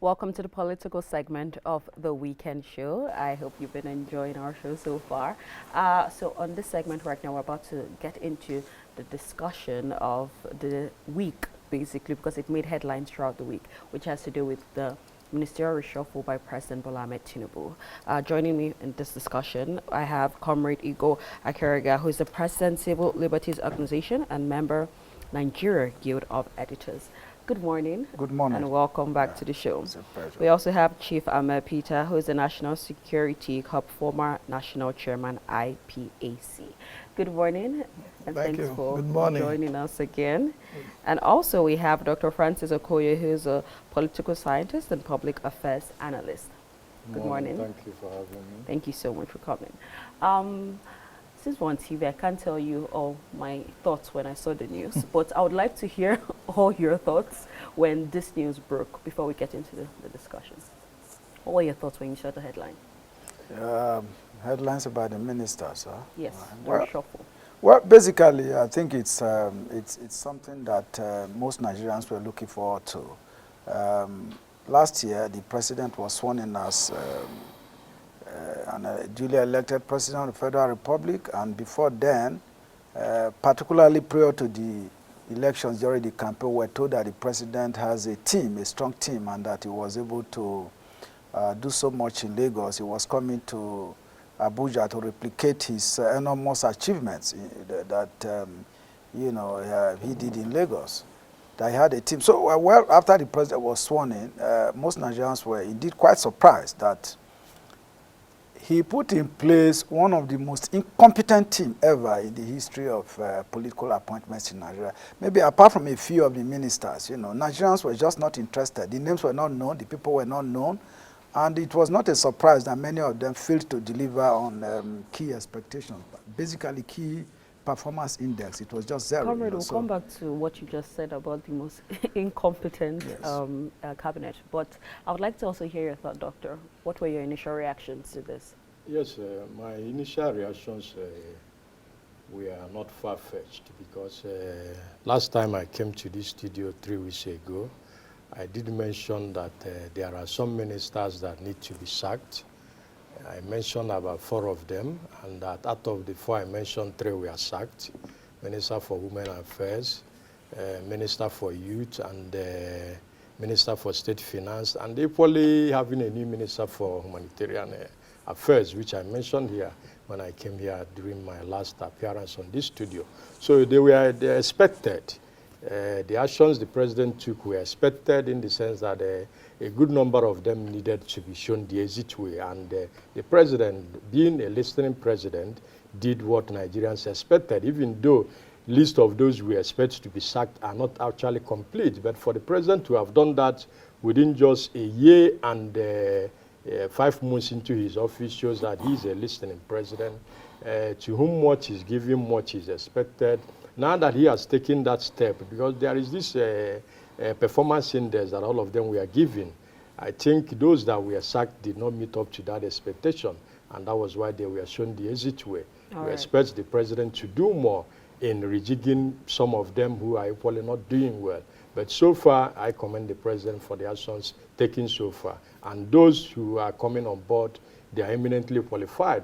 Welcome to the political segment of the weekend show. I hope you've been enjoying our show so far. So on this segment right now, we're about to get into the discussion of the week, basically, because it made headlines throughout the week, which has to do with the ministerial reshuffle by President Bola Ahmed Tinubu. Joining me in this discussion, I have Comrade Igo Akeriga, who is the President Civil Liberties Organization and member Nigeria Guild of Editors. Good morning. Good morning. And welcome back to the show. It's a pleasure. We also have Chief Ahmed Peter, who is the National Security Hub, former National Chairman, IPAC. Good morning, and Thank thanks you. for Good morning. joining us again. And also we have Dr. Francis Okoye, who is a political scientist and public affairs analyst. Good morning. Thank you for having me. Thank you so much for coming. Since we're on TV, I can't tell you all my thoughts when I saw the news, but I would like to hear all your thoughts when this news broke before we get into the discussion. What were your thoughts when you saw the headline? Headlines about the ministers, huh? Yes, the Well, reshuffle. Well, basically, I think it's something that most Nigerians were looking forward to. Last year, the president was sworn in as a duly elected president of the Federal Republic, and before then, particularly prior to the elections during the campaign, we were told that the president has a team, a strong team, and that he was able to do so much in Lagos. He was coming to Abuja to replicate his enormous achievements that he did in Lagos. That he had a team. So, well, after the president was sworn in, most Nigerians were indeed quite surprised that he put in place one of the most incompetent teams ever in the history of political appointments in Nigeria. Maybe apart from a few of the ministers, Nigerians were just not interested. The names were not known, the people were not known, and it was not a surprise that many of them failed to deliver on key expectations, basically key performance index. It was just zero. Comrade, we'll come back to what you just said about the most incompetent cabinet, but I would like to also hear your thought, Doctor. What were your initial reactions to this? Yes, my initial reactions were not far-fetched because last time I came to this studio 3 weeks ago, I did mention that there are some ministers that need to be sacked. I mentioned about 4 of them, and that out of the 4 I mentioned, 3 were sacked. Minister for Women Affairs, Minister for Youth, and Minister for State Finance, and equally having a new Minister for Humanitarian Affairs, which I mentioned here when I came here during my last appearance on this studio. So they expected. The actions the president took were expected in the sense that a good number of them needed to be shown the exit way. And the president, being a listening president, did what Nigerians expected, even though list of those we expect to be sacked are not actually complete. But for the president to have done that within just a year and 5 months into his office shows that he's a listening president, to whom much is given, much is expected. Now that he has taken that step, because there is this performance index that all of them were given, I think those that were sacked did not meet up to that expectation, and that was why they were shown the exit way. We expect the president to do more in rejigging some of them who are equally not doing well. But so far, I commend the president for the actions taken so far. And those who are coming on board, they are eminently qualified,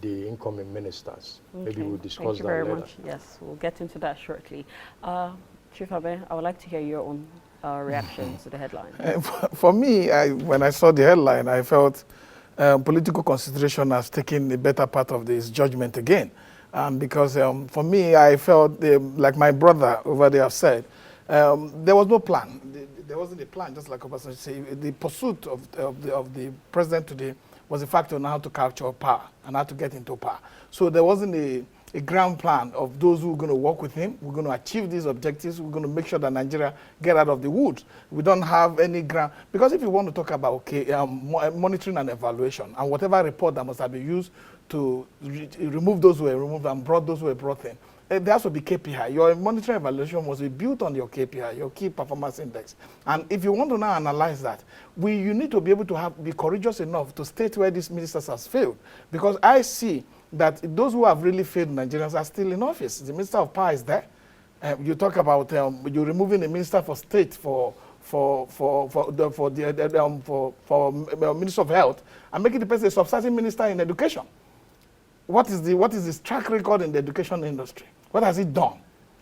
the incoming ministers. Okay. Maybe we'll discuss Thank you that very later. much. Yes, we'll get into that shortly. Chief Abe, I would like to hear your own reaction to the headline. For me, when I saw the headline, I felt political consideration has taken the better part of this judgment again. Because for me, I felt, like my brother over there said, there was no plan. There wasn't a plan, just like Obasanjo said. The pursuit of the president today was a factor on how to capture power and how to get into power. So there wasn't a ground plan of those who are going to work with him. We're going to achieve these objectives. We're going to make sure that Nigeria get out of the woods. We don't have any ground. Because if you want to talk about monitoring and evaluation, and whatever report that must have been used to remove those who were removed and brought those who were brought in, there has to be KPI. Your monitoring evaluation must be built on your KPI, your key performance index. And if you want to now analyze that, you need to be able to be courageous enough to state where these ministers have failed. Because I see that those who have really failed Nigerians are still in office. The Minister of Power is there. You talk about you're removing the Minister for State for Minister of Health and making the person a substantive minister in education. What is his track record in the education industry? What has he done?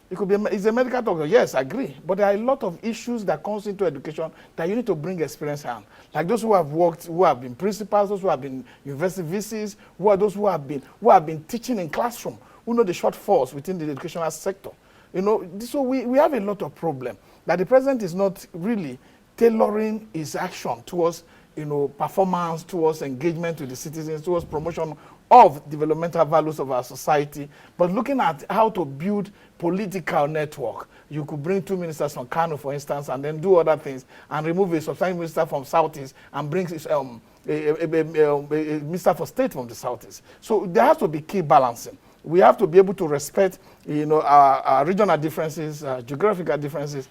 It could be he's a medical doctor. Yes, I agree. But there are a lot of issues that comes into education that you need to bring experience on. Like those who have worked, who have been principals, those who have been university VCs, who are those who have been teaching in classroom, who know the shortfalls within the educational sector. You know, so we have a lot of problem that the president is not really tailoring his action towards, you know, performance, towards engagement with the citizens, towards promotion of developmental values of our society, but looking at how to build political network. You could bring 2 ministers from Kano, for instance, and then do other things, and remove a substantive minister from Southeast and bring a minister for state from the Southeast. So there has to be key balancing. We have to be able to respect, you know, our regional differences, geographical differences,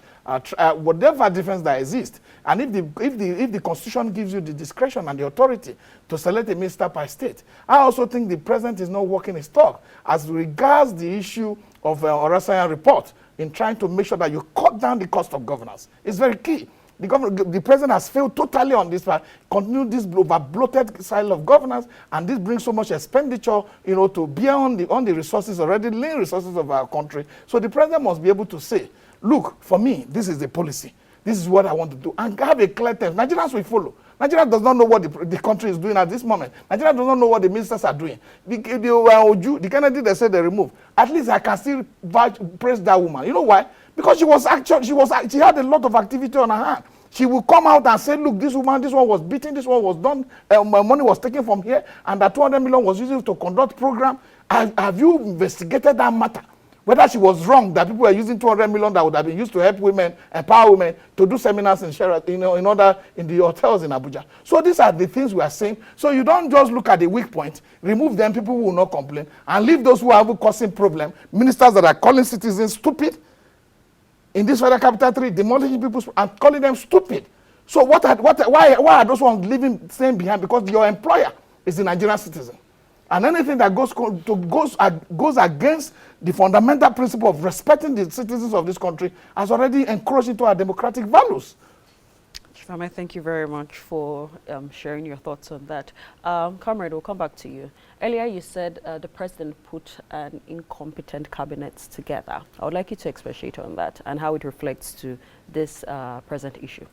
whatever difference that exists. And if the Constitution gives you the discretion and the authority to select a minister per state, I also think the president is not working his talk as regards the issue of Orasayan report in trying to make sure that you cut down the cost of governance. It's very key. The president has failed totally on this part, continue this over-bloated style of governance, and this brings so much expenditure, you know, to bear on the resources, already lean resources of our country. So the president must be able to say, look, for me, this is the policy. This is what I want to do. And have a clear term. Nigerians will follow. Nigeria does not know what the country is doing at this moment. Nigeria does not know what the ministers are doing. The Kennedy, they said they removed. At least I can still praise that woman. You know why? Because she had a lot of activity on her hand. She will come out and say, look, this one was beaten, this one was done, money was taken from here, and that 200 million was used to conduct program. Have you investigated that matter? Whether she was wrong that people were using 200 million that would have been used to help women, empower women, to do seminars in Sheraton, you know, in the hotels in Abuja. So these are the things we are saying. So you don't just look at the weak point, remove them, people who will not complain, and leave those who are causing problem, ministers that are calling citizens stupid, in this federal capital 3, demolishing people and calling them stupid. So why are those ones staying behind? Because your employer is a Nigerian citizen. And anything that goes against the fundamental principle of respecting the citizens of this country has already encroached into our democratic values. Shifame, thank you very much for sharing your thoughts on that. Comrade, we'll come back to you. Earlier you said the president put an incompetent cabinet together. I would like you to expatiate on that and how it reflects to this present issue.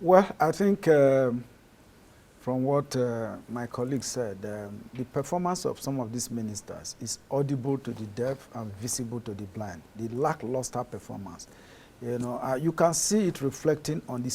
Well, I think from what my colleague said, the performance of some of these ministers is audible to the deaf and visible to the blind. The lackluster performance. You know, you can see it reflecting on the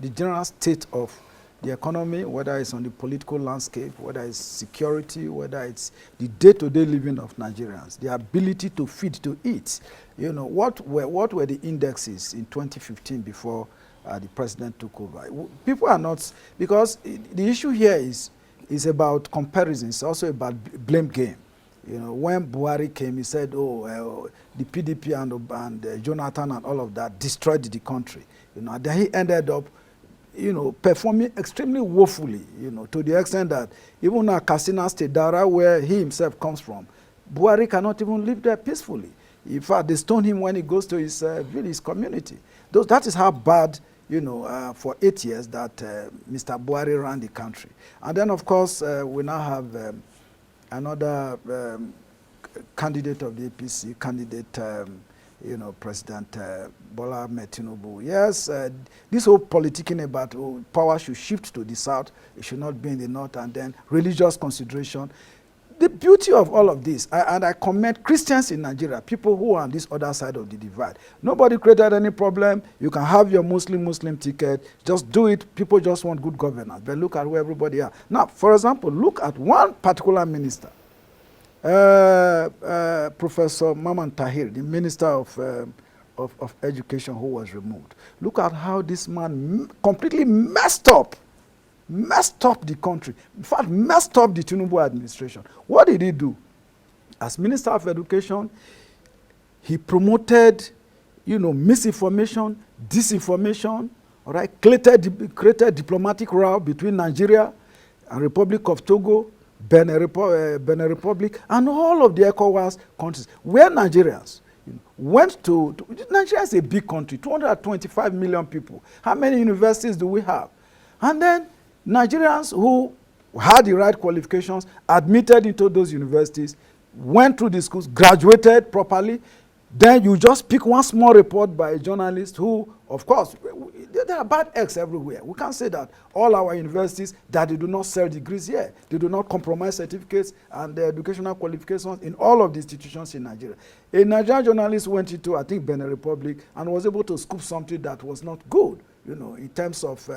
general state of the economy, whether it's on the political landscape, whether it's security, whether it's the day-to-day living of Nigerians, the ability to feed, to eat. You know, what were the indexes in 2015 before the president took over? People are not, because the issue here is about comparison. It's also about blame game. You know, when Buhari came, he said, the PDP and Jonathan and all of that destroyed the country. You know, and then he ended up, you know, performing extremely woefully, you know, to the extent that even now Katsina State, Dara, where he himself comes from, Buhari cannot even live there peacefully. In fact, they stone him when he goes to his village community. That is how bad, you know, for 8 years that Mr. Buhari ran the country. And then, of course, we now have another candidate of the APC, you know, President Bola Ahmed Tinubu. Yes, this whole politicking about power should shift to the south, it should not be in the north, and then religious consideration. The beauty of all of this, and I commend Christians in Nigeria, people who are on this other side of the divide. Nobody created any problem. You can have your Muslim ticket. Just do it. People just want good governance. But look at where everybody are. Now, for example, look at one particular minister, Professor Maman Tahir, the Minister of Education, who was removed. Look at how this man completely messed up the country. In fact, messed up the Tinubu administration. What did he do? As Minister of Education, he promoted, you know, misinformation, disinformation, all right, created diplomatic row between Nigeria and Republic of Togo, Benin Republic, and all of the ECOWAS countries, where Nigerians, went to Nigeria is a big country, 225 million people. How many universities do we have? And then Nigerians who had the right qualifications, admitted into those universities, went through the schools, graduated properly. Then you just pick one small report by a journalist who, of course, there are bad eggs everywhere. We can't say that all our universities, that they do not sell degrees here. They do not compromise certificates and educational qualifications in all of the institutions in Nigeria. A Nigerian journalist went into, I think, Benin Republic and was able to scoop something that was not good, in terms of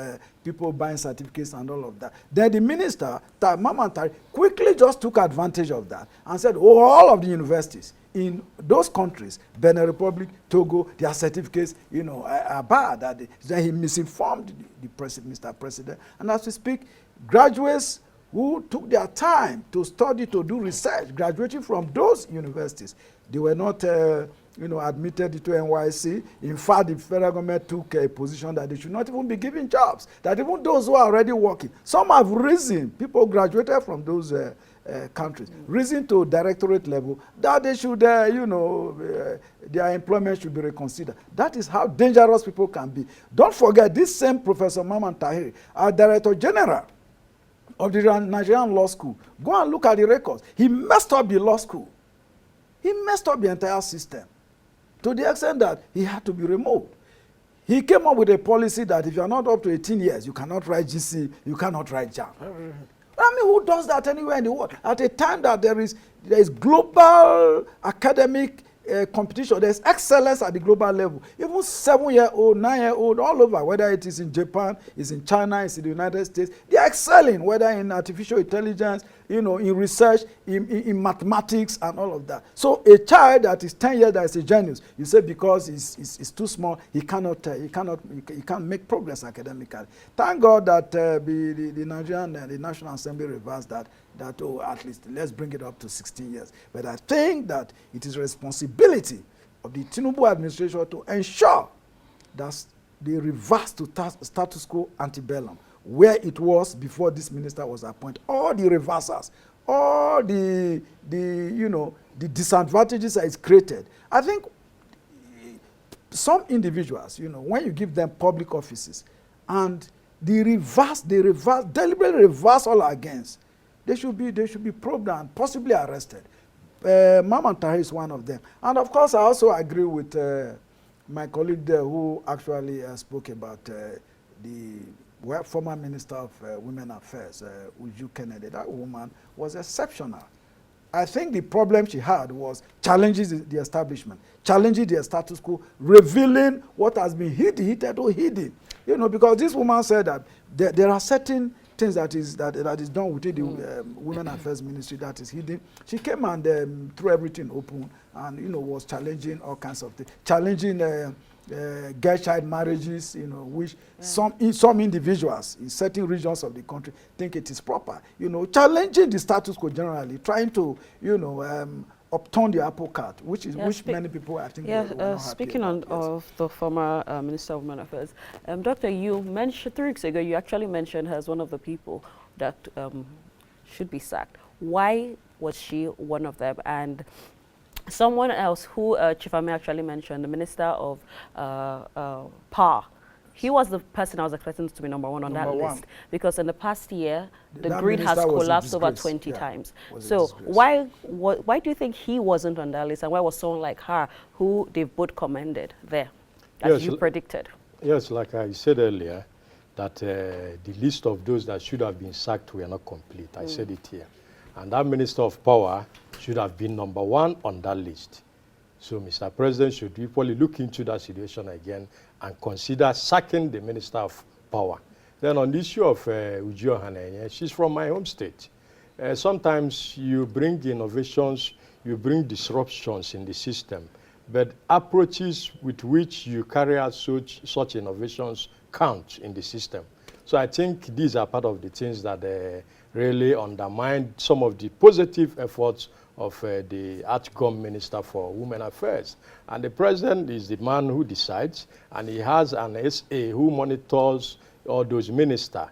people buying certificates and all of that. Then the minister, Mama Tari, quickly just took advantage of that and said, oh, all of the universities in those countries, Benin Republic, Togo, their certificates, are bad. Then he misinformed the Mr. President. And as we speak, graduates who took their time to study, to do research, graduating from those universities, they were not admitted into NYC. In fact, the federal government took a position that they should not even be giving jobs, that even those who are already working, some have risen, people graduated from those countries, risen to directorate level, that they should, their employment should be reconsidered. That is how dangerous people can be. Don't forget, this same Professor Maman Tahiri, our Director General of the Nigerian Law School, go and look at the records. He messed up the law school. He messed up the entire system to the extent that he had to be removed. He came up with a policy that if you are not up to 18 years, you cannot write GC, you cannot write JAM. I mean, who does that anywhere in the world? At a time that there is global academic competition, there's excellence at the global level. Even 7-year-old, 9-year-old, all over, whether it is in Japan, it's in China, it's in the United States, they are excelling, whether in artificial intelligence, in research, in mathematics and all of that. So a child that is 10 years, that is a genius, you say because he's too small, he can't make progress academically. Thank God that the Nigerian, the National Assembly reversed that, at least let's bring it up to 16 years. But I think that it is a responsibility of the Tinubu administration to ensure that they reverse to status quo antebellum, where it was before this minister was appointed. All the reversals, all the disadvantages that is created. I think some individuals, when you give them public offices and they deliberately reverse all against, they should be probed and possibly arrested. Maman Tahir is one of them. And of course, I also agree with my colleague there who actually spoke about the former Minister of Women Affairs, Uju Kennedy. That woman was exceptional. I think the problem she had was challenging the establishment, challenging the status quo, revealing what has been hidden. Because this woman said that there are certain things that is done within the Women Affairs Ministry that is hidden. She came and threw everything open and, was challenging all kinds of things, challenging girl-child marriages, which some individuals in certain regions of the country think it is proper. Challenging the status quo generally, trying to, upturn the apple cart, which many people, I think, were not speaking happy about. of the former Minister of Women Affairs, Doctor, you mentioned 3 weeks ago, you actually mentioned her as one of the people that should be sacked. Why was she one of them? And someone else who Chifame actually mentioned, the Minister of Power, he was the person I was expecting to be number 1 on that list, because in the past year, the grid has collapsed over 20 times. So why do you think he wasn't on that list, and why was someone like her, who they've both commended there, as you predicted? Yes, like I said earlier, that the list of those that should have been sacked were not complete. I said it here. And that Minister of Power should have been number 1 on that list. So Mr. President should equally look into that situation again and consider sacking the Minister of Power. Then on the issue of Uju Hanenye, she's from my home state. Sometimes you bring innovations, you bring disruptions in the system, but approaches with which you carry out such innovations count in the system. So I think these are part of the things that really undermine some of the positive efforts of the outgoing Minister for Women Affairs. And the President is the man who decides, and he has an SA who monitors all those ministers.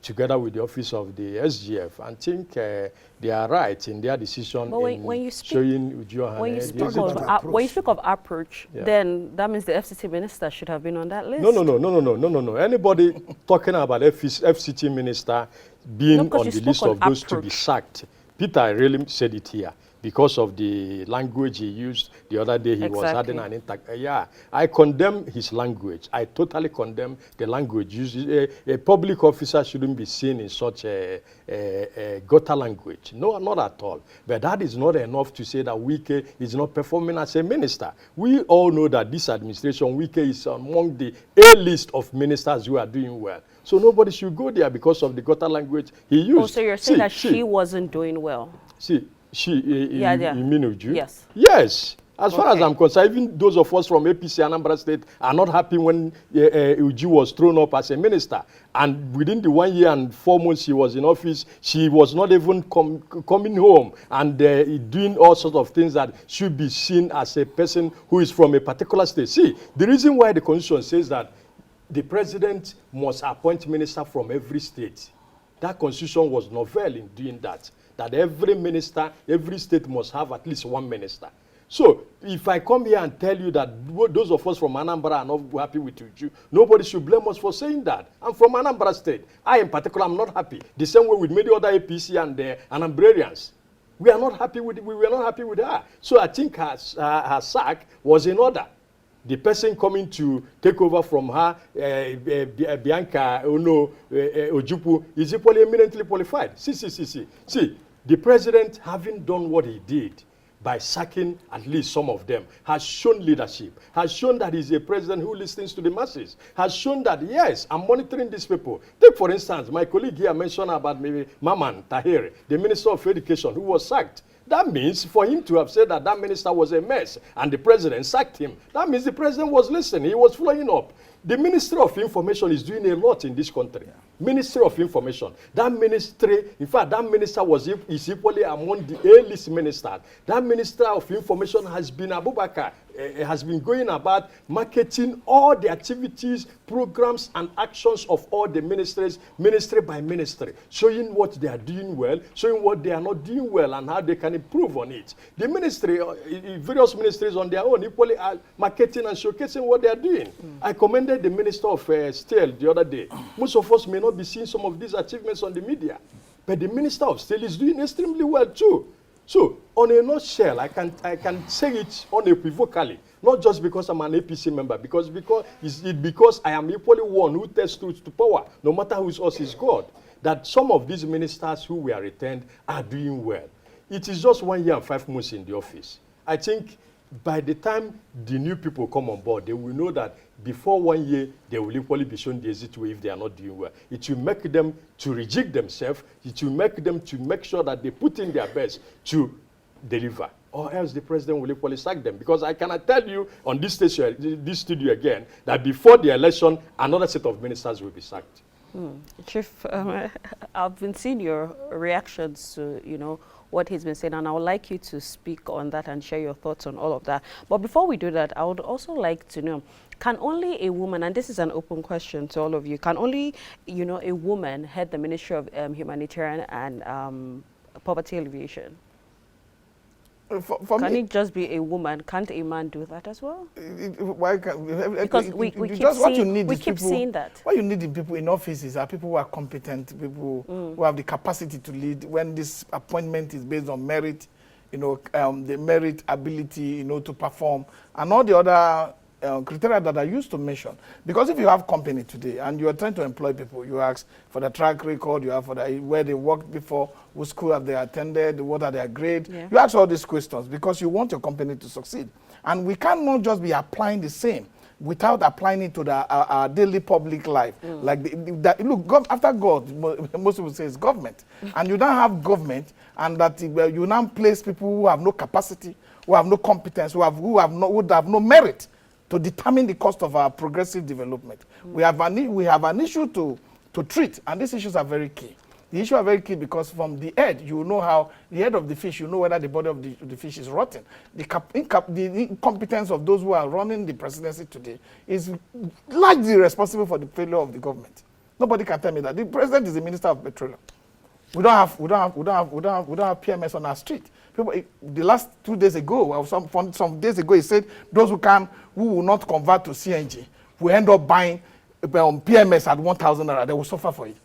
together with the office of the SGF, and think they are right in their decision But in when you speak, showing when you the speak exit. when you speak of approach, Yeah. then that means the FCT minister should have been on that list. No. Anybody talking about FCT minister being No, because on you the spoke list on of those to be approach. sacked, Peter really said it here because of the language he used the other day. He was having an yeah, I condemn his language. I totally condemn the language used. A public officer shouldn't be seen in such a gutter language. No, not at all. But that is not enough to say that Wike is not performing as a minister. We all know that this administration, Wike is among the A-list of ministers who are doing well. So nobody should go there because of the gutter language he used. Oh, so you're saying that she wasn't doing well? You mean Uju? Yes. Yes. As far as I'm concerned, even those of us from APC Anambra State are not happy when Uju was thrown up as a minister. And within the 1 year and 4 months she was in office, she was not even coming home and doing all sorts of things that should be seen as a person who is from a particular state. See, the reason why the Constitution says that the president must appoint minister from every state, that Constitution was novel in doing that. That every minister, every state must have at least one minister. So if I come here and tell you that those of us from Anambra are not happy with Uju, nobody should blame us for saying that. I'm from Anambra State. I in particular am not happy. The same way with many other APC and Anambrarians. We are not happy with we were not happy with her. So I think her sack was in order. The person coming to take over from her, Bianca Ojukwu, is equally eminently qualified. See, the president, having done what he did by sacking at least some of them, has shown leadership, has shown that he's a president who listens to the masses, has shown that, yes, I'm monitoring these people. Take, for instance, my colleague here mentioned about maybe Maman Tahir, the Minister of Education, who was sacked. That means for him to have said that that minister was a mess and the president sacked him, that means the president was listening, he was flowing up. The Ministry of Information is doing a lot in this country. Yeah. Ministry of Information. That ministry, in fact, that minister is equally among the A-list ministers. That Minister of Information has been Abubakar, has been going about marketing all the activities, programs, and actions of all the ministries, ministry by ministry, showing what they are doing well, showing what they are not doing well, and how they can improve on it. The ministry, various ministries on their own, equally are marketing and showcasing what they are doing. I commended the Minister of Steel the other day. Most of us may not be seeing some of these achievements on the media, but the Minister of Steel is doing extremely well too. So, on a nutshell, I can say it unequivocally, not just because I'm an APC member, because I am equally one who tests truth to power, no matter whose us is God, that some of these ministers who were retained are doing well. It is just 1 year and 5 months in the office. I think by the time the new people come on board, they will know that before 1 year, they will equally be shown the exit way if they are not doing well. It will make them to reject themselves. It will make them to make sure that they put in their best to deliver. Or else the president will equally sack them. Because I cannot tell you on this studio again, that before the election, another set of ministers will be sacked. Chief, I've been seeing your reactions to, what he's been saying, and I would like you to speak on that and share your thoughts on all of that. But before we do that, I would also like to know, can only a woman, and this is an open question to all of you, can only, a woman head the Ministry of Humanitarian and Poverty Alleviation? Can it just be a woman? Can't a man do that as well? Why can't, because we keep seeing that. What you need in people in offices are people who are competent, people who have the capacity to lead. When this appointment is based on merit, the merit, ability, to perform, and all the other criteria that I used to mention. Because if you have company today and you are trying to employ people, you ask for the track record, you ask for where they worked before, what school have they attended, what are their grades. Yeah. You ask all these questions because you want your company to succeed. And we cannot just be applying the same without applying it to our daily public life. Like, look, after God, most people say it's government. And you don't have government, and that you now place people who have no capacity, who have no competence, who would have no merit to determine the cost of our progressive development. We have an issue to treat, and these issues are very key. The issues are very key because from the head, you know how the head of the fish, you know whether the body of the fish is rotten. The incompetence of those who are running the presidency today is largely responsible for the failure of the government. Nobody can tell me that. The president is the minister of petroleum. We don't have PMS on our street. People, the last 2 days ago, or some days ago, he said those who will not convert to CNG will end up buying PMS at 1,000 naira. They will suffer for it.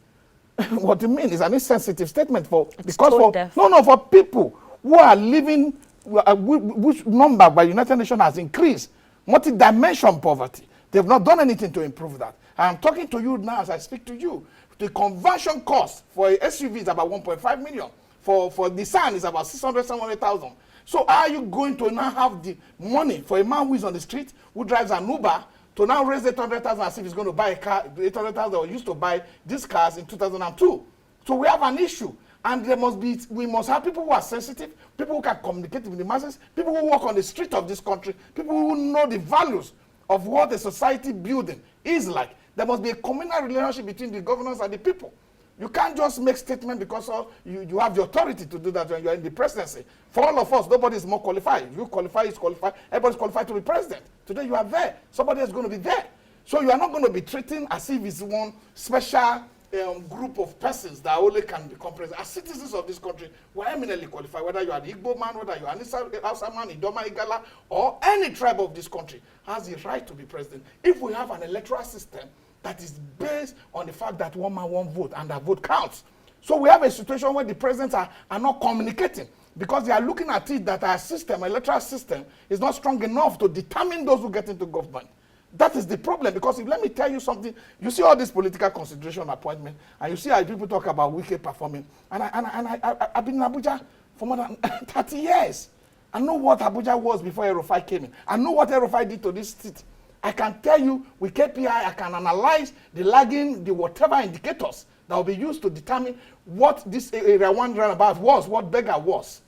What you mean is an insensitive statement for people who are living, which number by United Nations has increased, multi-dimension poverty. They've not done anything to improve that. I'm talking to you now as I speak to you. The conversion cost for a SUV is about 1.5 million. For Nissan is about 600, 700,000. So are you going to now have the money for a man who is on the street, who drives an Uber, to now raise 800,000 as if he's going to buy a car, 800,000 or used to buy these cars in 2002. So we have an issue. And we must have people who are sensitive, people who can communicate with the masses, people who walk on the street of this country, people who know the values of what a society building is like. There must be a communal relationship between the governors and the people. You can't just make statements because you have the authority to do that when you're in the presidency. For all of us, nobody is more qualified. You qualify, is qualified. Everybody's qualified to be president. Today you are there. Somebody is going to be there. So you are not going to be treating as if it's one special group of persons that only can become president. As citizens of this country, we're eminently qualified, whether you are the Igbo man, whether you are an Hausa man, Idoma, Igala, or any tribe of this country has the right to be president. If we have an electoral system that is based on the fact that one man, one vote, and that vote counts. So we have a situation where the presidents are not communicating because they are looking at it that our system, electoral system, is not strong enough to determine those who get into government. That is the problem, because let me tell you something. You see all this political consideration appointment, and you see how people talk about Wike performing. And I've been in Abuja for more than 30 years. I know what Abuja was before Erufai came in. I know what Erufai did to this city. I can tell you with KPI, I can analyze the lagging, the whatever indicators that will be used to determine what this Area 1 roundabout was, what Beggar was.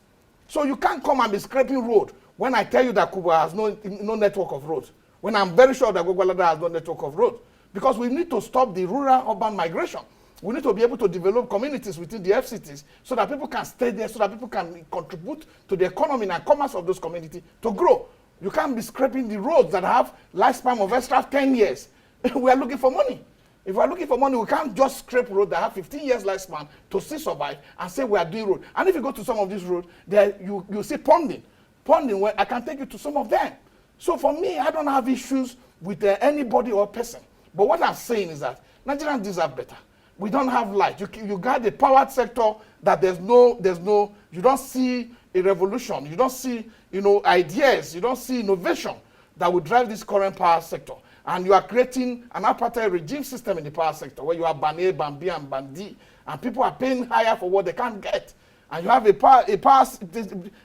So you can't come and be scraping road when I tell you that Kubwa has no network of roads, when I'm very sure that Gwagwalada has no network of roads. Because we need to stop the rural-urban migration. We need to be able to develop communities within the FCTs so that people can stay there, so that people can contribute to the economy and commerce of those communities to grow. You can't be scraping the roads that have lifespan of extra 10 years. We are looking for money. If we are looking for money, we can't just scrape roads that have 15 years lifespan to still survive and say we are doing road. And if you go to some of these roads, there you see ponding. Ponding, where I can take you to some of them. So for me, I don't have issues with anybody or person. But what I'm saying is that Nigerians deserve better. We don't have light. You got the power sector that you don't see a revolution. You don't see, ideas. You don't see innovation that will drive this current power sector. And you are creating an apartheid regime system in the power sector where you have Ban A, Ban B, and Ban D. And people are paying higher for what they can't get. And you have a power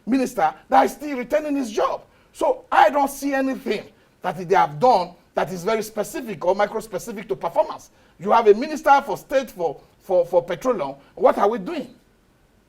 minister that is still retaining his job. So I don't see anything that they have done that is very specific or micro-specific to performance. You have a minister for state for petroleum. What are we doing?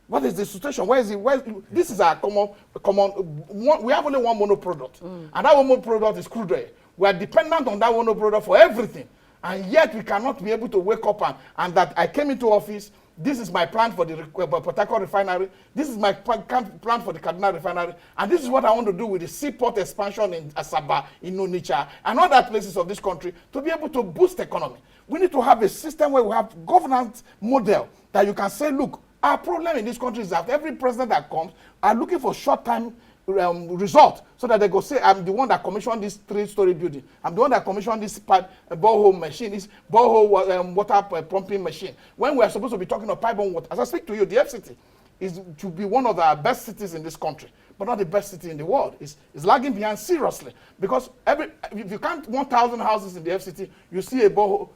What is the situation? Where is it? This is our common one. We have only one mono product. And that one mono product is crude oil. We are dependent on that mono product for everything. And yet we cannot be able to wake up and that I came into office. This is my plan for the Port Harcourt refinery. This is my plan for the Kaduna refinery. And this is what I want to do with the seaport expansion in Asaba, in Onitsha, and other places of this country to be able to boost the economy. We need to have a system where we have governance model that you can say, look, our problem in this country is that every president that comes are looking for short-term result, so that they go say, I'm the one that commissioned this 3-story building. I'm the one that commissioned this borehole machine, this borehole water pumping machine. When we are supposed to be talking of pipe-borne water, as I speak to you, the FCT is to be one of the best cities in this country, but not the best city in the world. It's lagging behind seriously, because if you count 1,000 houses in the FCT, you see a borehole,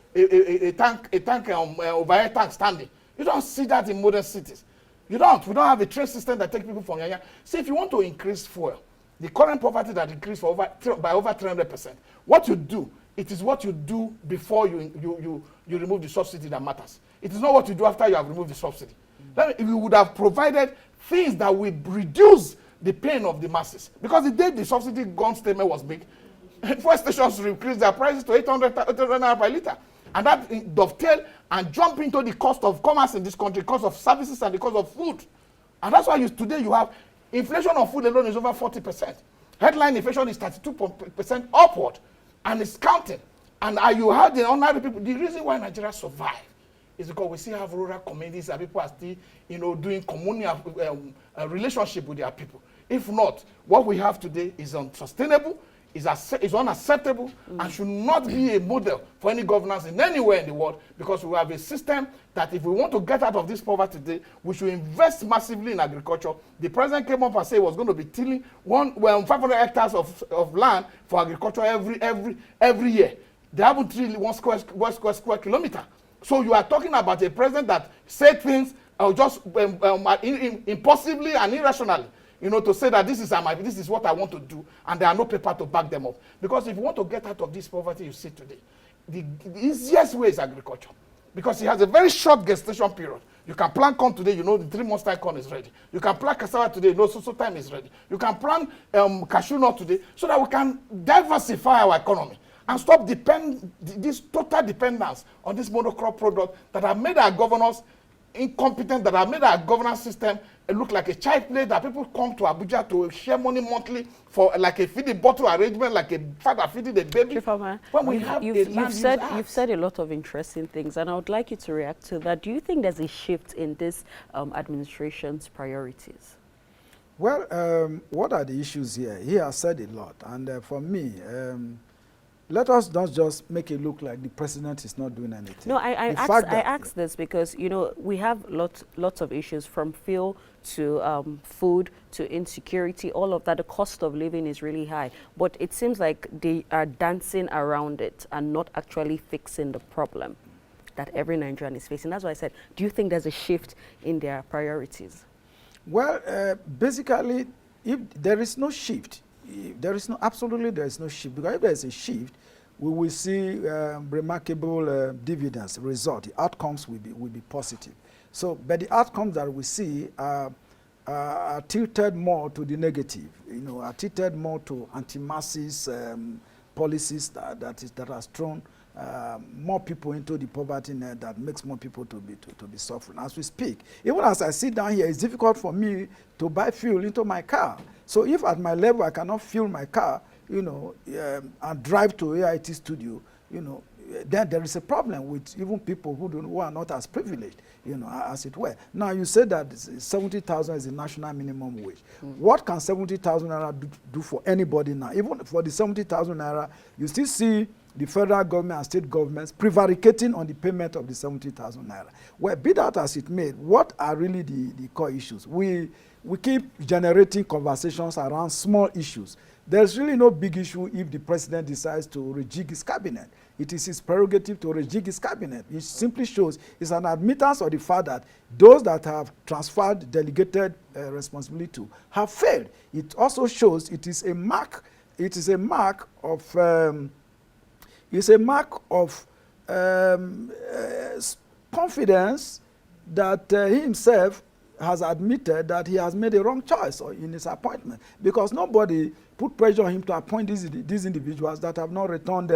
overhead tank standing. You don't see that in modern cities. We don't have a train system that takes people from Yanya. See, if you want to increase fuel, the current poverty that increased by over 300%, what you do, it is what you do before you remove the subsidy that matters. It is not what you do after you have removed the subsidy. If you would have provided things that will reduce the pain of the masses, because the day the subsidy gun statement was made, fuel stations increased their prices to 800 naira per litre. And that dovetail and jump into the cost of commerce in this country, cost of services and the cost of food. And that's why today you have inflation of food alone is over 40%. Headline inflation is 32% upward, and it's counting. And you have the ordinary people. The reason why Nigeria survive is because we still have rural communities and people are still, doing communal relationship with their people. If not, what we have today is unsustainable, is unacceptable, and should not be a model for any governance in anywhere in the world, because we have a system that if we want to get out of this poverty today, we should invest massively in agriculture. The president came up and said he was going to be tilling 500 hectares of land for agriculture every year. They haven't tilled 1 square kilometer. So you are talking about a president that said things just impulsively and irrationally, to say that this is what I want to do, and there are no paper to back them up. Because if you want to get out of this poverty you see today, the easiest way is agriculture. Because it has a very short gestation period. You can plant corn today, the 3 months time corn is ready. You can plant cassava today, so time is ready. You can plant cashew nut today, so that we can diversify our economy and stop this total dependence on this monocrop product that have made our governors incompetent, that have made our governance system look like a child play, that people come to Abuja to share money monthly for like a feeding bottle arrangement, like a father feeding the baby. When we have you've said a lot of interesting things, and I would like you to react to that. Do you think there's a shift in this administration's priorities? Well, what are the issues here? He has said a lot, and for me, let us not just make it look like the president is not doing anything. No, I asked this because, we have lots of issues, from fuel to food to insecurity, all of that. The cost of living is really high. But it seems like they are dancing around it and not actually fixing the problem that every Nigerian is facing. That's why I said, do you think there's a shift in their priorities? Well, basically, if there is no shift, there is no shift, because if there is a shift, we will see remarkable dividends result. The outcomes will be positive. So, but the outcomes that we see are tilted more to the negative. Are tilted more to anti-masses policies that has thrown more people into the poverty net, that makes more people to be suffering. As we speak, even as I sit down here, it's difficult for me to buy fuel into my car. So if at my level I cannot fuel my car, and drive to AIT studio, then there is a problem with even people who are not as privileged, as it were. Now you said that 70,000 is the national minimum wage. What can 70,000 naira do for anybody now? Even for the 70,000 naira, you still see the federal government and state governments prevaricating on the payment of the 70,000 naira. Well, be that as it may, what are really the core issues? We keep generating conversations around small issues. There's really no big issue if the president decides to rejig his cabinet. It is his prerogative to rejig his cabinet. It simply shows it's an admittance of the fact that those that have transferred delegated responsibility to have failed. It also shows it is a mark. It is a mark of confidence that he himself has admitted that he has made a wrong choice in his appointment, because nobody put pressure on him to appoint these individuals that have not returned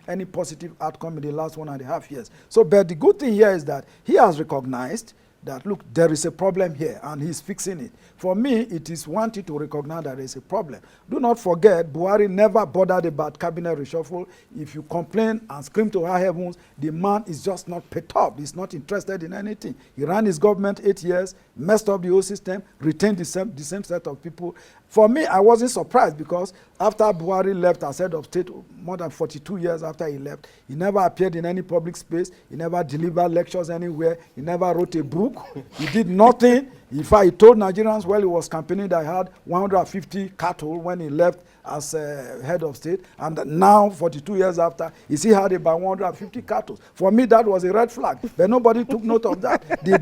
any positive outcome in the last 1.5 years. So, but the good thing here is that he has recognized that, look, there is a problem here, and he's fixing it. For me, it is wanting to recognize that there is a problem. Do not forget, Buhari never bothered about cabinet reshuffle. If you complain and scream to high heavens, the man is just not perturbed. He's not interested in anything. He ran his government 8 years, messed up the whole system, retained the same set of people. For me, I wasn't surprised, because after Buhari left as head of state, more than 42 years after he left, he never appeared in any public space. He never delivered lectures anywhere. He never wrote a book. He did nothing. In fact, he told Nigerians while he was campaigning that he had 150 cattle when he left as head of state, and now 42 years after, he still had about 150 cattle. For me, that was a red flag, but nobody took note of that. They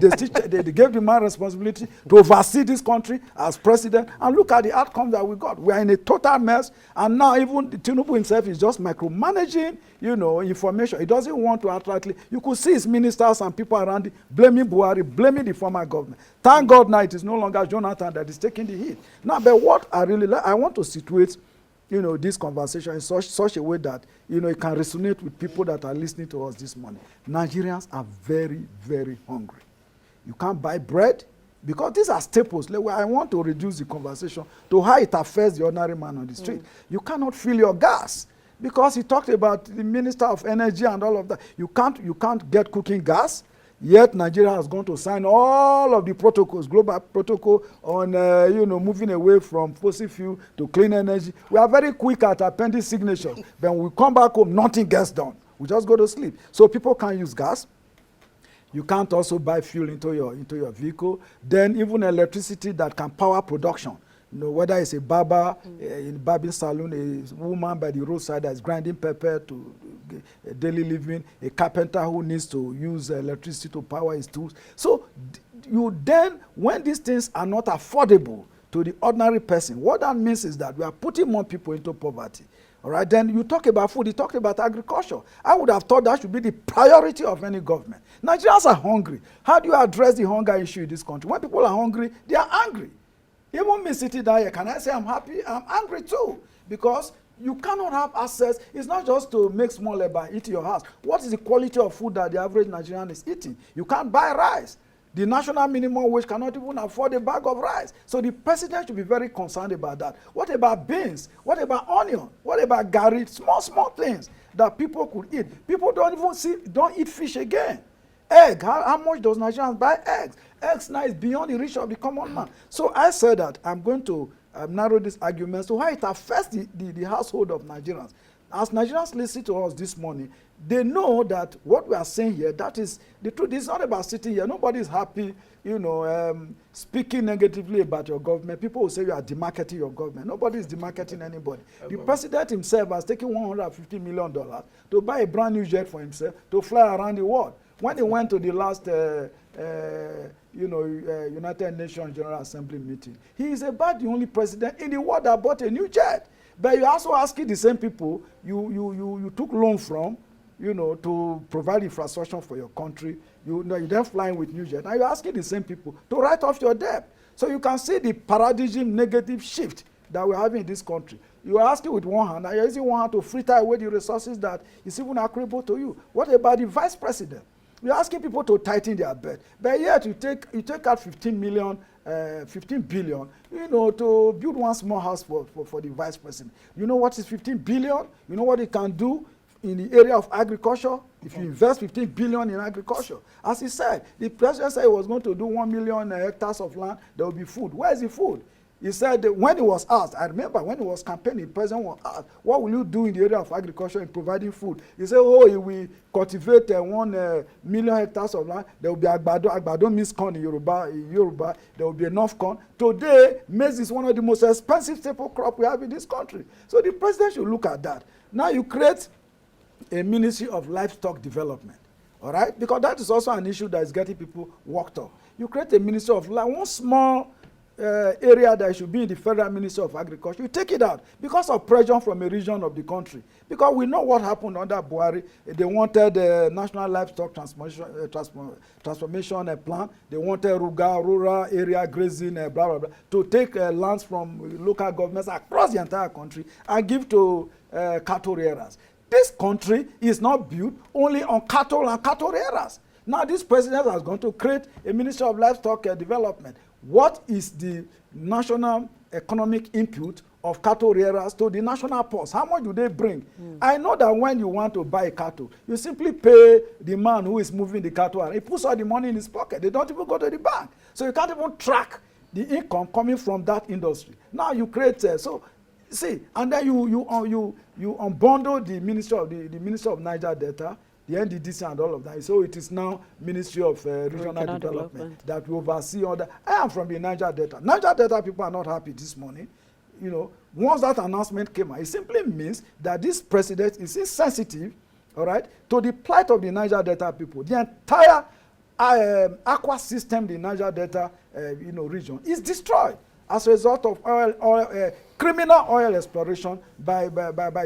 gave the man responsibility to oversee this country as president, and look at the outcome that we got. We are in a total mess, and now even Tinubu himself is just micromanaging, information. He doesn't want to outrightly. You could see his ministers and people around him blaming Buhari, blaming the former government. Thank God now it is no longer Jonathan that is taking the hit. Now, but what I want to situate this conversation in such a way that, it can resonate with people that are listening to us this morning. Nigerians are very, very hungry. You can't buy bread, because these are staples. I want to reduce the conversation to how it affects the ordinary man on the street. You cannot fill your gas. because he talked about the Minister of Energy and all of that. You can't get cooking gas, yet Nigeria has gone to sign all of the protocols, global protocol on moving away from fossil fuel to clean energy. We are very quick at appending signatures, but when we come back home, nothing gets done. We just go to sleep. So people can't use gas. You can't also buy fuel into your vehicle. Then even electricity that can power production. Whether it's a barber in a barbing salon, a woman by the roadside that's grinding pepper to daily living, a carpenter who needs to use electricity to power his tools. So when these things are not affordable to the ordinary person, what that means is that we are putting more people into poverty. All right, then you talk about food, you talk about agriculture. I would have thought that should be the priority of any government. Nigerians are hungry. How do you address the hunger issue in this country? When people are hungry, they are angry. Even me sitting down here, can I say I'm happy? I'm angry too. Because you cannot have access. It's not just to make small labor, eat in your house. What is the quality of food that the average Nigerian is eating? You can't buy rice. The national minimum wage cannot even afford a bag of rice. So the president should be very concerned about that. What about beans? What about onion? What about garri? Small things that people could eat. People don't eat fish again. Egg, how much does Nigerians buy eggs? Eggs now is beyond the reach of the common man. So I said that I'm going to narrow these arguments to how it affects the household of Nigerians. As Nigerians listen to us this morning, they know that what we are saying here, that is the truth. It's not about sitting here. Nobody is happy, speaking negatively about your government. People will say you are demarketing your government. Nobody is demarketing anybody. The president himself has taken $150 million to buy a brand new jet for himself to fly around the world. When he went to the last United Nations General Assembly meeting, he is about the only president in the world that bought a new jet. But you're also asking the same people you took loan from, to provide infrastructure for your country. You're then flying with new jet. Now you're asking the same people to write off your debt. So you can see the paradigm negative shift that we're having in this country. You are asking with one hand, and you're using one hand to fritter away the resources that is even accruable to you. What about the vice president? You're asking people to tighten their belt. But yet you take out 15 billion, to build one small house for the vice president. You know what is 15 billion? You know what it can do in the area of agriculture? If you invest 15 billion in agriculture. As he said, the president said he was going to do 1 million hectares of land, there will be food. Where is the food? He said that when he was asked, I remember when he was campaigning, the president was asked, what will you do in the area of agriculture in providing food? He said, he will cultivate 1 million hectares of land. There will be agbado. Agbado means corn in Yoruba. There will be enough corn. Today, maize is one of the most expensive staple crop we have in this country. So the president should look at that. Now you create a Ministry of Livestock Development, all right? Because that is also an issue that is getting people worked up. You create a Ministry of one small area that should be in the Federal Ministry of Agriculture. You take it out because of pressure from a region of the country. Because we know what happened under Buhari. They wanted the National Livestock Transformation Plan. They wanted rural area grazing, blah, blah, blah, to take lands from local governments across the entire country and give to cattle rearers. This country is not built only on cattle and cattle rearers. Now this president has gone to create a Ministry of Livestock Development. What is the national economic input of cattle rearers to the national purse? How much do they bring? I know that when you want to buy a cattle, you simply pay the man who is moving the cattle and he puts all the money in his pocket. They don't even go to the bank. So you can't even track the income coming from that industry. Now you create, and then you unbundle the Ministry of Niger Delta, the NDDC and all of that. So it is now Ministry of Regional Development that will oversee all that. I am from the Niger Delta. Niger Delta people are not happy this morning. Once that announcement came out, it simply means that this president is insensitive, all right, to the plight of the Niger Delta people. The entire aqua system, the Niger Delta, region, is destroyed as a result of criminal oil exploration by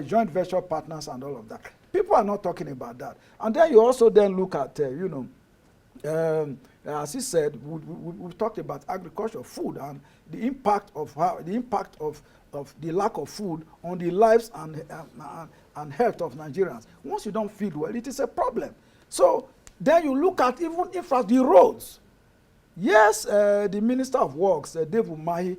joint venture partners and all of that. People are not talking about that. And then you also then look at, as he said, we've talked about agriculture, food, and the impact of the lack of food on the lives and health of Nigerians. Once you don't feed well, it is a problem. So then you look at even the roads. Yes, the Minister of Works, Dave Umahi,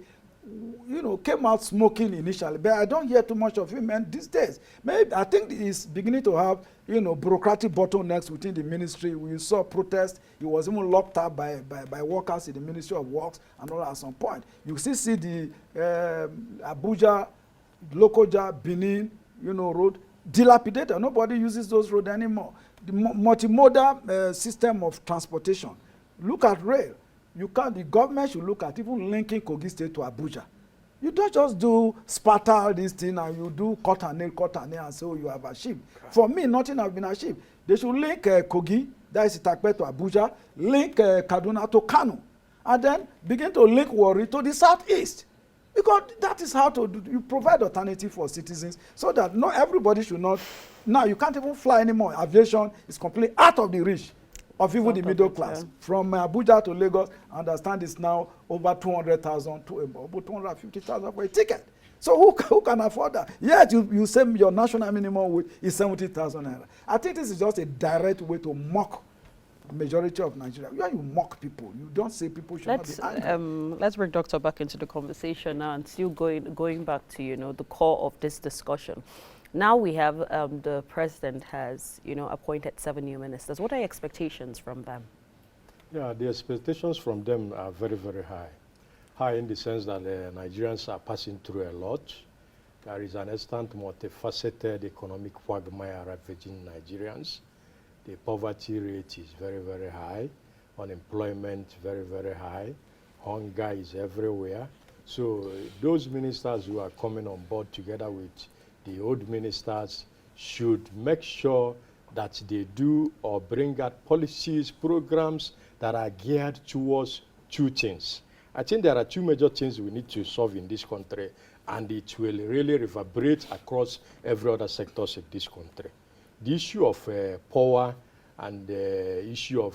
came out smoking initially, but I don't hear too much of him. And these days, maybe I think he's beginning to have, bureaucratic bottlenecks within the ministry. We saw protests. He was even locked up by workers in the Ministry of Works and all at some point. You still see the Abuja, Lokoja, Benin, road dilapidated. Nobody uses those roads anymore. The multimodal system of transportation. Look at rail. The government should look at even linking Kogi State to Abuja. You don't just do sparta this thing and you do cut and nail, and so you have achieved. For me, nothing has been achieved. They should link Kogi, that is Itakpe, to Abuja, link Kaduna to Kano, and then begin to link Warri to the southeast. Because that is how to do. You provide alternative for citizens so that not everybody should not. Now you can't even fly anymore. Aviation is completely out of the reach of even the middle class. From Abuja to Lagos, I understand it's now over 200,000 to about 250,000 for a ticket. So who can afford that? Yet you say your national minimum wage is 70,000 naira. I think this is just a direct way to mock the majority of Nigeria. When you mock people, you don't say people should not be angry. Let's bring Doctor back into the conversation now, and still going back to the core of this discussion. Now we have the president has appointed 7 new ministers. What are your expectations from them? Yeah, the expectations from them are very, very high. High in the sense that Nigerians are passing through a lot. There is an instant multifaceted economic quagmire ravaging Nigerians. The poverty rate is very, very high. Unemployment very, very high. Hunger is everywhere. So those ministers who are coming on board together with the old ministers should make sure that they do or bring out policies, programs that are geared towards 2 things. I think there are 2 major things we need to solve in this country, and it will really reverberate across every other sectors in this country. The issue of power and the issue of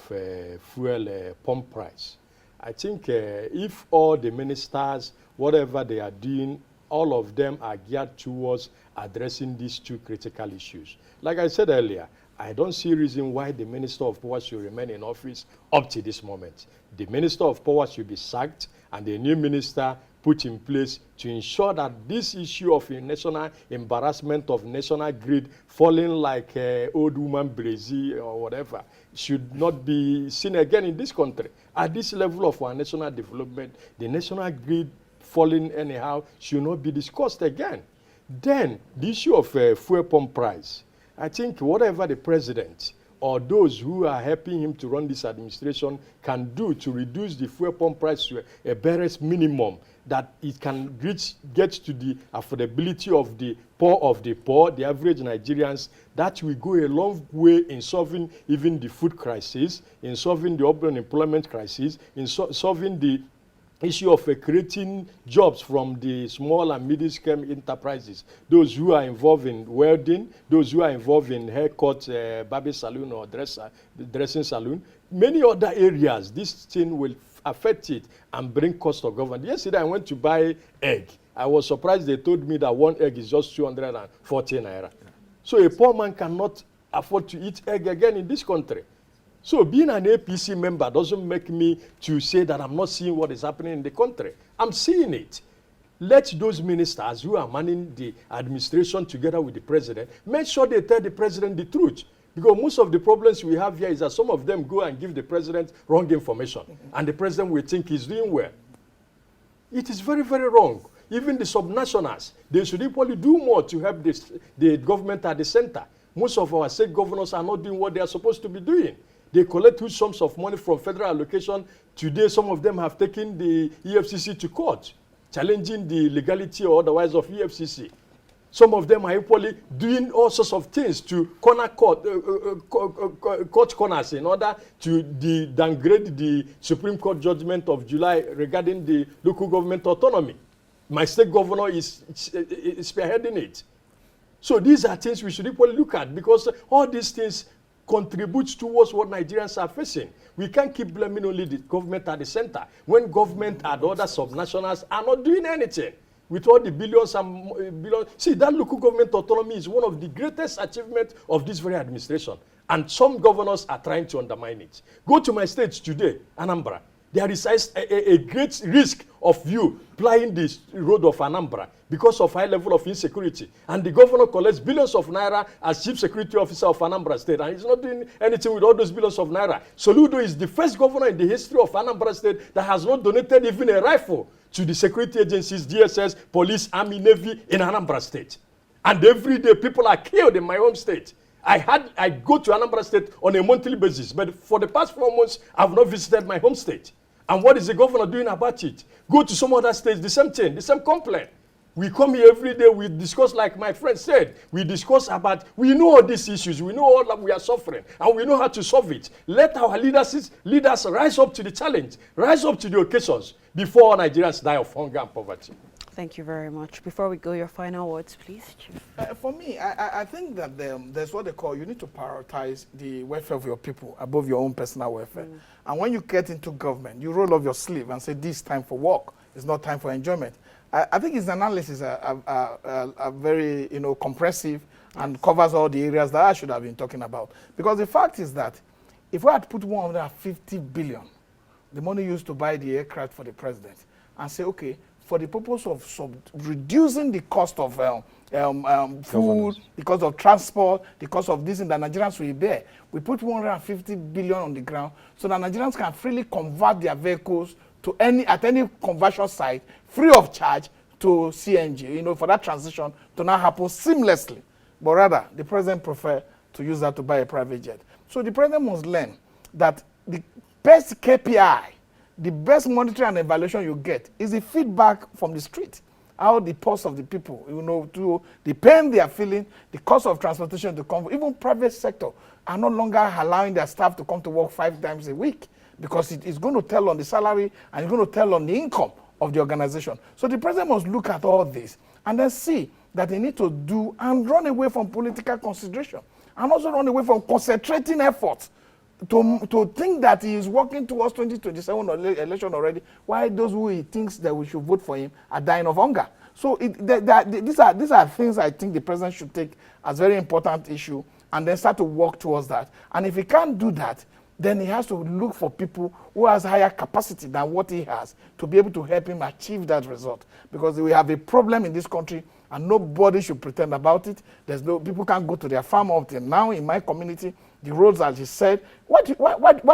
fuel pump price. I think if all the ministers, whatever they are doing, all of them are geared towards addressing these 2 critical issues. Like I said earlier, I don't see a reason why the Minister of Power should remain in office up to this moment. The Minister of Power should be sacked and the new minister put in place to ensure that this issue of a national embarrassment of national grid falling like old woman Brazil or whatever should not be seen again in this country. At this level of our national development, the national grid falling anyhow should not be discussed again. Then the issue of fuel pump price. I think whatever the president or those who are helping him to run this administration can do to reduce the fuel pump price to a barest minimum, that it can get to the affordability of the poor, the average Nigerians, that will go a long way in solving even the food crisis, in solving the urban employment crisis, in solving the issue of creating jobs from the small and middle-scale enterprises, those who are involved in welding, those who are involved in haircut, barber salon or dressing salon, many other areas. This thing will affect it and bring cost of government. Yesterday I went to buy egg. I was surprised they told me that 1 egg is just 240 naira. So a poor man cannot afford to eat egg again in this country. So being an APC member doesn't make me to say that I'm not seeing what is happening in the country. I'm seeing it. Let those ministers who are manning the administration together with the president, make sure they tell the president the truth. Because most of the problems we have here is that some of them go and give the president wrong information. And the president will think he's doing well. It is very, very wrong. Even the subnationals, they should equally do more to help the government at the center. Most of our state governors are not doing what they are supposed to be doing. They collect huge sums of money from federal allocation. Today, some of them have taken the EFCC to court, challenging the legality or otherwise of EFCC. Some of them are equally doing all sorts of things to court corners in order to downgrade the Supreme Court judgment of July regarding the local government autonomy. My state governor is spearheading it. So these are things we should equally look at, because all these things contributes towards what Nigerians are facing. We can't keep blaming only the government at the center when government and other subnationals are not doing anything. With all the billions and billions. See, that local government autonomy is one of the greatest achievements of this very administration. And some governors are trying to undermine it. Go to my state today, Anambra. there is a great risk of you plying this road of Anambra because of high level of insecurity. And the governor collects billions of naira as chief security officer of Anambra State, and he's not doing anything with all those billions of naira. Soludo is the first governor in the history of Anambra State that has not donated even a rifle to the security agencies, DSS, police, army, navy in Anambra State. And every day people are killed in my home state. I go to Anambra State on a monthly basis, but for the past 4 months, I've not visited my home state. And what is the governor doing about it? Go to some other states, the same thing, the same complaint. We come here every day, we discuss, like my friend said, we discuss about, we know all these issues, we know all that we are suffering, and we know how to solve it. Let our leaders rise up to the challenge, rise up to the occasions before Nigerians die of hunger and poverty. Thank you very much. Before we go, your final words, please, Chief. For me, I think that there's what they call, you need to prioritize the welfare of your people above your own personal welfare. And when you get into government, you roll up your sleeve and say, this is time for work. It's not time for enjoyment. I think his analysis are very, comprehensive and covers all the areas that I should have been talking about. Because the fact is that if we had put 150 billion, the money used to buy the aircraft for the president, and say, okay, for the purpose of reducing the cost of food, the cost of transport, the cost of this, and the Nigerians will bear. We put 150 billion on the ground so that Nigerians can freely convert their vehicles to at any conversion site, free of charge, to CNG, for that transition to now happen seamlessly. But rather, the president prefer to use that to buy a private jet. So the president must learn that the best KPI, the best monitoring and evaluation you get is the feedback from the street. How the pulse of the people, to the pain they are feeling, the cost of transportation to come. Even private sector are no longer allowing their staff to come to work 5 times a week because it is going to tell on the salary and it's going to tell on the income of the organization. So the president must look at all this and then see that they need to do and run away from political consideration and also run away from concentrating efforts to think that he is working towards 2027 election already, while those who he thinks that we should vote for him are dying of hunger. So these are things I think the president should take as very important issue and then start to work towards that. And if he can't do that, then he has to look for people who has higher capacity than what he has to be able to help him achieve that result. Because we have a problem in this country and nobody should pretend about it. People can't go to their farm up till now. In my community, the roads, as he said, why do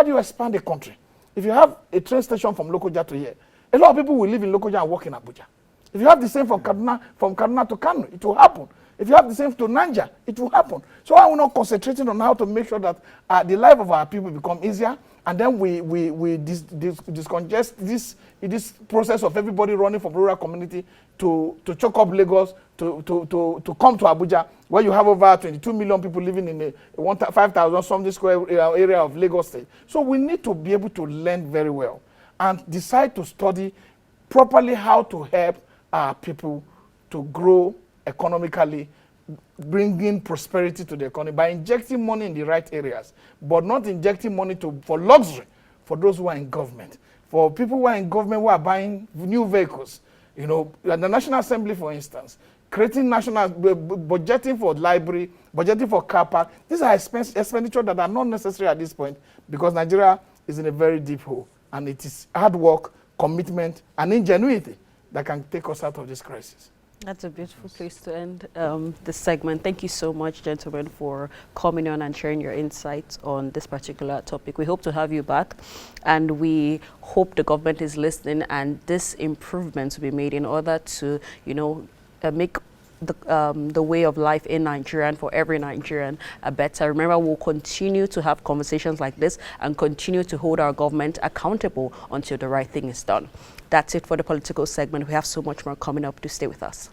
you expand the country? If you have a train station from Lokoja to here, a lot of people will live in Lokoja and work in Abuja. If you have the same from Kaduna to Kano, it will happen. If you have the same to Niger, it will happen. So I will not concentrating on how to make sure that the life of our people become easier, and then we discongest this process of everybody running from rural community to choke up Lagos, to come to Abuja, where you have over 22 million people living in a 5,000 something square area of Lagos State. So we need to be able to learn very well and decide to study properly how to help our people to grow economically, bringing prosperity to the economy by injecting money in the right areas, but not injecting money for luxury for those who are in government. For people who are in government who are buying new vehicles, the National Assembly, for instance, creating national budgeting for library, budgeting for car park. These are expenditure that are not necessary at this point because Nigeria is in a very deep hole, and it is hard work, commitment, and ingenuity that can take us out of this crisis. That's a beautiful place to end this segment. Thank you so much, gentlemen, for coming on and sharing your insights on this particular topic. We hope to have you back, and we hope the government is listening and these improvements will be made in order to, make the way of life in Nigeria and for every Nigerian better. Remember, we'll continue to have conversations like this and continue to hold our government accountable until the right thing is done. That's it for the political segment. We have so much more coming up. To stay with us.